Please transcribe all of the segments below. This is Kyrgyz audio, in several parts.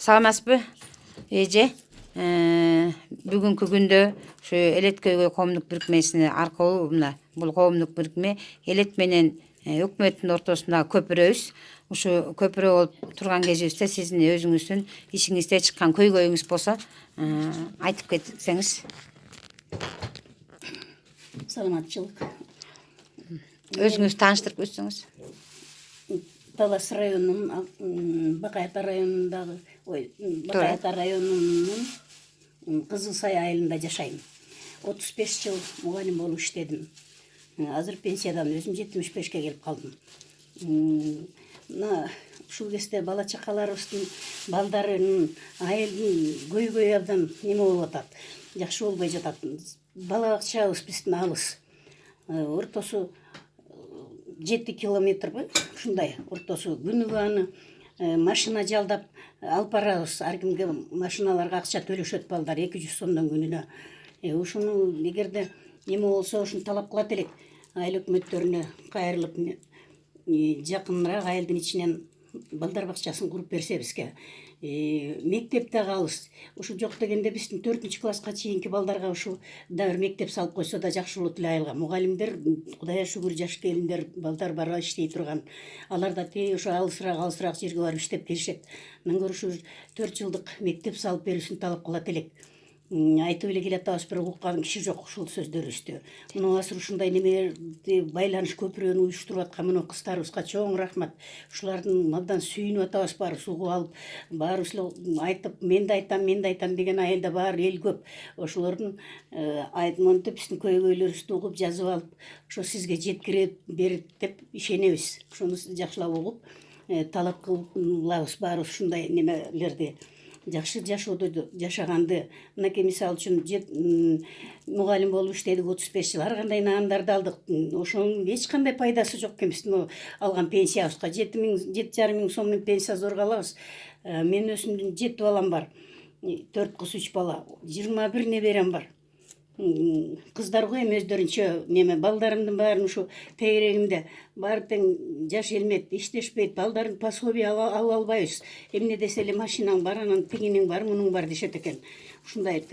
Саламатсызбы эже? Бүгүнкү күндө ушу Элет көйгөй коомдук бирикмесине аркылуу мына бул коомдук бирикме Элет менен өкмөттүн ортосундагы көпүрөбүз. Ушу көпүрө болуп турган кезибизде сиздин өзүңүздүн ичиңизде чыккан көйгөйүңүз болсо айтып кетсеңиз. Саламатчылык. Өзүңүздү тааныштырып өтсөңүз. Талас районунун Бакайата районундагы Бакайата районунун Кызыл Сай айылында жашайм. 35 жыл мугалим болуп иштедим. Азыр пенсиядан өзүм 75-ке келип калдым. Мына ушул кезде бала чакаларыбыздын балдарынын айылдын көйгөй абдан неме болуп атат. Жакшы болбой жатат. Бала бакчабыз биздин алыс. Ортосу 7 километрбы, ушундай ортосу. Күнүгө аны машина жалдап алып барабыз. Ар кимге машиналарга акча төлөшөт балдар 200 сомдон күнүнө. Ушуну эгерде неме болсо ушуну талап кылат элек. Айыл өкмөттөрүнө кайрылып жакыныраак айылдын ичинен балдар бакчасын куруп берсе бизге. Мектеп дагы алыс. Ушу жок дегенде биздин 4-класска чейинки балдарга ушу да бир мектеп салып койсо да жакшы болот эле айылга. Мугалимдер Кудайга шүгүр жаш келиндер балдар бар иштей турган. Алар да тээ ушу алысыраак жерге барып иштеп келишет. Андан көрө ушу 4 жылдык мектеп салып берүүсүн талап кылат элек. Айтып эле келатабыз, бирок уккан киши жок ушул сөздөрүбүздү. Мына азыр ушундай немелерди байланыш көпүрөнү уюштуруп аткан мына кыздарыбызга чоң рахмат. Ушулардын абдан сүйүнүп атабыз, баарыбыз угуп алып, баарыбыз айтып, мен да айтам деген айылда баары эл көп. Ошолордун монтип биздин көйгөйлөрүбүздү угуп, жазып алып, ошо сизге жеткире берет деп ишенебиз. Ошону жакшылап угуп, талап кылабыз баарыбыз ушундай немелерди. Жакшы жашоодо жашаганды, мынакей мисалы үчүн мугалим болуп иштедик 35 жыл, ар кандай наандарды алдык. Ошонун эч кандай пайдасы жок экен биздин алган пенсиябызга. 7,5 миң сомдун пенсия зорго алабыз. Мен өзүмдүн 7 балам бар. 4 кыз 3 бала. 21 неберем бар. Кыздар го эми өздөрүнчө неме балдарымдын баарын ушу тегерегимде баары тең жаш элмет, иштешпейт, балдарын пособие ала албайбыз. Эмне десе эле машинаң бар, анан тигиниң бар, мунуң бар дешет экен. Ушундай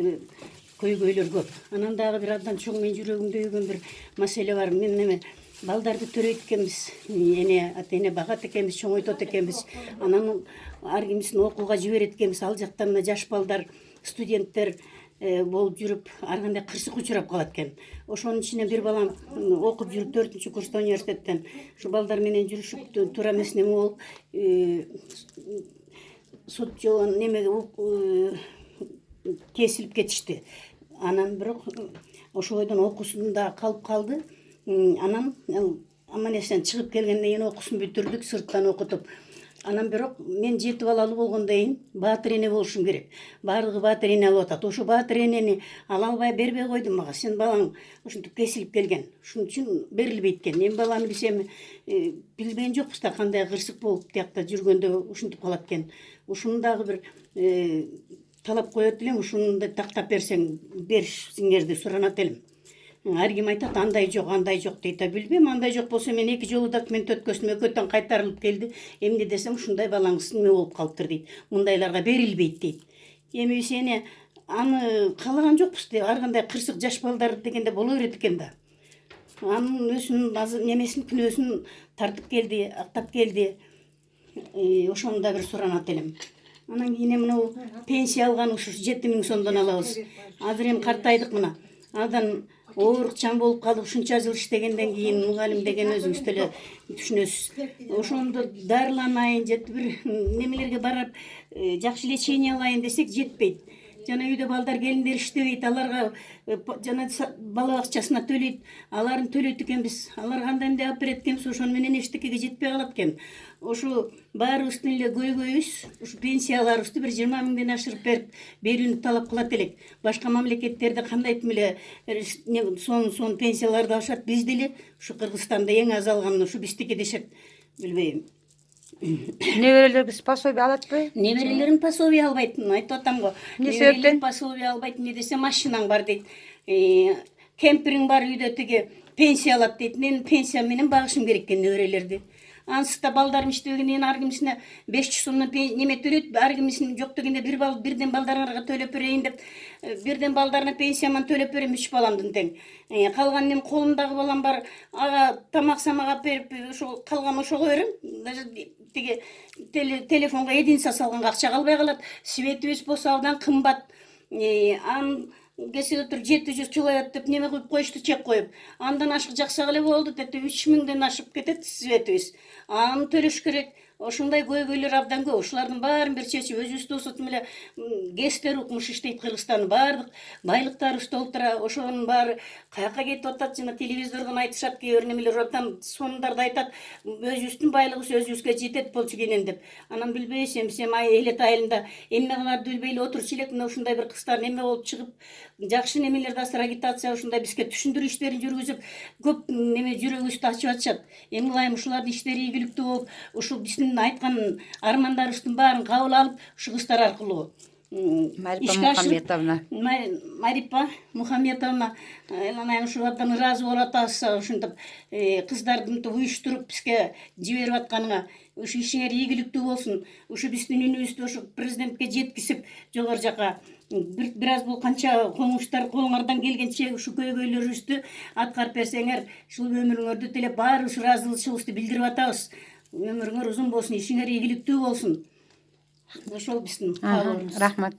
көйгөйлөр көп. Анан дагы бир абдан чоң мен жүрөгүмдө үйгөн бир маселе бар. Мен неме балдарды төрөйт экенбиз, эне багат экенбиз, чоңойтот экенбиз. Анан ар кимисин окууга жиберет экенбиз. Ал жакта мына жаш балдар, студенттер болуп жүрүп, ар кандай кырсык учурап калат экен. Ошонун ичинен бир балам окуп жүрүп 4-курста университеттен ушу балдар менен жүрүшүп туура эмес неме болуп сот жолун немеге кесилип кетишти. Анан бирок ошойдон окуусун да калып калды. Анан аман эсен чыгып келгенден кийин окуусун бүтүрдүк, сырттан окутуп. Анан бирок мен 7 балалуу болгондон кийин баатыр эне болушум керек. Баардыгы баатыр эне алып атат. Ошо баатыр энени ала албай бербей койдум мага. Сен балаң ушинтип кесилип келген. Ушун үчүн берилбейт экен. Эми баланы биз эми билбеген жокпуз да кандай кырсык болуп тиякта жүргөндө ушинтип калат экен. Ушуну дагы бир талап коет элем. Ушуну тактап берсең, беришиңерди суранат элем. Ар ким айтат андай жок дейт. Билбейм, андай жок болсо мен 2 жолу документ өткөздүм, экөөтөн кайтарылып келди. Эмне десем ушундай балаңыз неме болуп калыптыр дейт. Мундайларга берилбейт дейт. Эми биз эне аны каалаган жокпуз деп, ар кандай кырсык жаш балдар дегенде боло берет экен да. Анын өзүнүн немесин, күнөөсүн тартып келди, актап келди. Ошону да бир суранат элем. Анан кийин мына пенсия алган ушу 7 миң сомдон алабыз. Азыр эми картайдык мына. Андан оорукчан болуп калдык. Ушунча жыл иштегенден кийин мугалим деген өзүңүз деле түшүнөсүз. Ошондо дарыланайын, жети бир немелерге барып жакшы лечение алайын десек жетпейт. Жана үйдө балдар келиндер иштебейт, аларга жана бала бакчасына төлөйт, аларын төлөйт экенбиз. Алар кандай эмне алып берет экенбиз, ошону менен эчтекеге жетпей калат экен. Ошо баарыбыздын эле көйгөйүбүз, ушу пенсияларыбызды бир 20 миңден ашырып берүүнү талап кылат элек. Башка мамлекеттерде кандайтым эле сон пенсияларды алышат, биз деле ушу Кыргызстанда эң аз алган ушу биздики дешет. Билбейм. Неберелерибиз пособие алатпы? Неберелерим пособие албайт. Айтып атам го. Эмне себептен? Пособие албайт. Эмне десе машинаң бар дейт. Кемпириң бар үйдө тиги пенсия алат дейт. Мен пенсия менен багышым керек экен неберелерди. ансызда балдарым иштебегенден ар кимисине 500 сомдон неме төлөйт, ар кимисинин жок дегенде бирден балдарыңарга төлөп берейин деп, бирден балдарына пенсияман төлөп берем 3 баламдын тең. Калган эми колумдагы балам бар, ага тамак самак берип, ошо калган ошого берем. Даже тиги телефонго единица салганга акча калбай калат. Светибиз болсо абдан кымбат. Анын кесе отур 700 человек деп неме кылып коюшту, чек коюп. Андан ашык жаксак эле болду деп 3000ден ашып кетет светибиз. Аны төлөш керек. Ошондой көйгөйлөр абдан көп. Ушулардын баарын бир чечип, өзүбүздү осотуп эле ГЭСтер укмуш иштейт Кыргызстандын баардык байлыктарыбыз толтура. Ошонун баары каяка кетип атат, жана телевизордон айтышат, кээ бир немелер абдан сонундарда айтат, өзүбүздүн байлыгыбыз өзүбүзгө жетет болчу кенен деп. Анан билбейсем, сен элет айылында эмне кыларды билбей эле отурчу элек, мына ушундай бир кыздар неме болуп чыгып, жакшы немелерди азыр агитация ушундай бизге түшүндүрүү иштерин жүргүзүп, көп неме жүрөгүбүздү ачып атышат. Эми ылайым ушулардын иштери ийгиликтүү болуп, ушул биздин айткан армандарыбыздын баарын кабыл алып, ушу кыздар аркылуу Марипа Мухамметовна ушу абдан ыраазы болуп атабыз, ушинтип кыздарды уюштуруп бизге жиберип атканыңа. Ушу ишиңер ийгиликтүү болсун. Ушу биздин үнүбүздү ушу президентке жеткизип, жогору жака бир аз бул канча комуштар колуңардан келгенче ушу көйгөйлөрүбүздү аткарып берсеңер, ушул өмүрүңөрдү тилеп баарыбыз ыраазычылыгыбызды билдирип атабыз. Өмүрүңөр узун болсун, ишиңер ийгиликтүү болсун. Ошол биздин каалообуз. Рахмат.